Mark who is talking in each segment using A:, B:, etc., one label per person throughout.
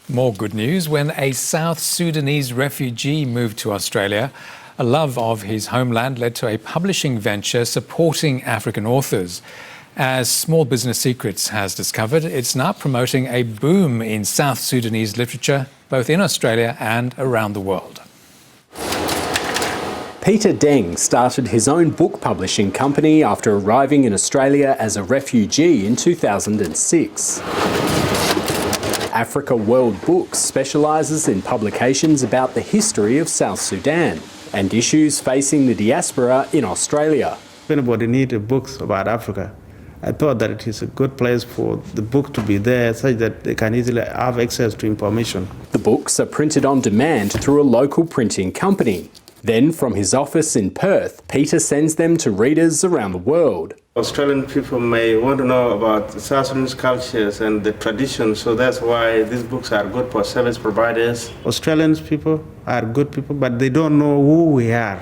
A: More good news. When a South Sudanese refugee moved to Australia, a love of his homeland led to a publishing venture supporting African authors. As Small Business Secrets has discovered, it's now promoting a boom in South Sudanese literature, both in Australia and around the world.
B: Peter Deng started his own book publishing company after arriving in Australia as a refugee in 2006. Africa World Books specialises in publications about the history of South Sudan and issues facing the diaspora in Australia.
C: If anybody needs books about Africa, I thought that it is a good place for the book to be there such that they can easily have access to information.
B: The books are printed on demand through a local printing company. Then, from his office in Perth, Peter sends them to readers around the world.
C: Australian people may want to know about South Sudanese cultures and the traditions, so that's why these books are good for service providers. Australian people are good people, but they don't know who we are.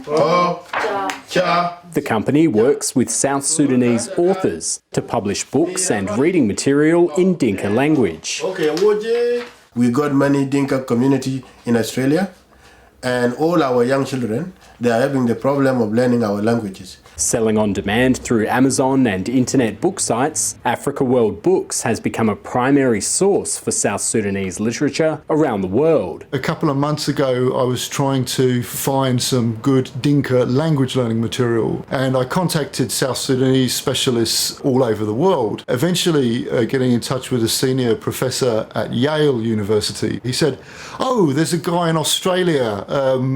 B: The company works with South Sudanese authors to publish books and reading material in Dinka language.
D: We got many Dinka community in Australia, and all our young children, they are having the problem of learning our languages.
B: Selling on demand through Amazon and internet book sites, Africa World Books has become a primary source for South Sudanese literature around the world.
E: A couple of months ago, I was trying to find some good Dinka language learning material, and I contacted South Sudanese specialists all over the world, eventually getting in touch with a senior professor at Yale University. He said, "Oh, there's a guy in Australia.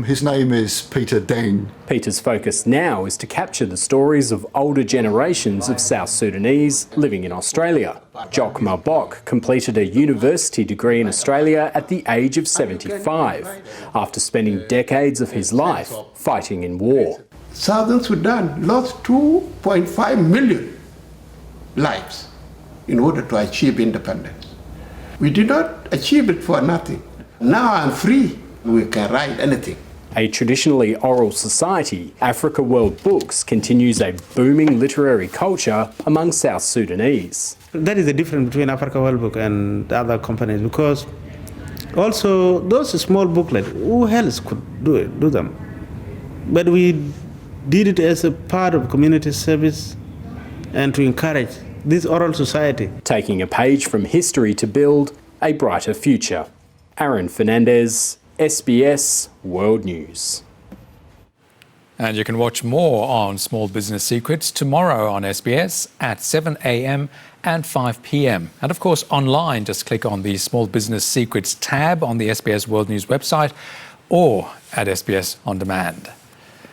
E: His name is Peter Deng."
B: Peter's focus now is to capture the stories of older generations of South Sudanese living in Australia. Jock Mabok completed a university degree in Australia at the age of 75, after spending decades of his life fighting in war.
F: Southern Sudan lost 2.5 million lives in order to achieve independence. We did not achieve it for nothing. Now I'm free. We can write anything.
B: A traditionally oral society, Africa World Books continues a booming literary culture among South Sudanese.
C: That is the difference between Africa World Book and other companies, because also those small booklets, who else could do them? But we did it as a part of community service and to encourage this oral society.
B: Taking a page from history to build a brighter future. FERNANDE, SBS World News.
A: And you can watch more on Small Business Secrets tomorrow on SBS at 7 a.m. and 5 p.m. And of course online, just click on the Small Business Secrets tab on the SBS World News website or at SBS On Demand.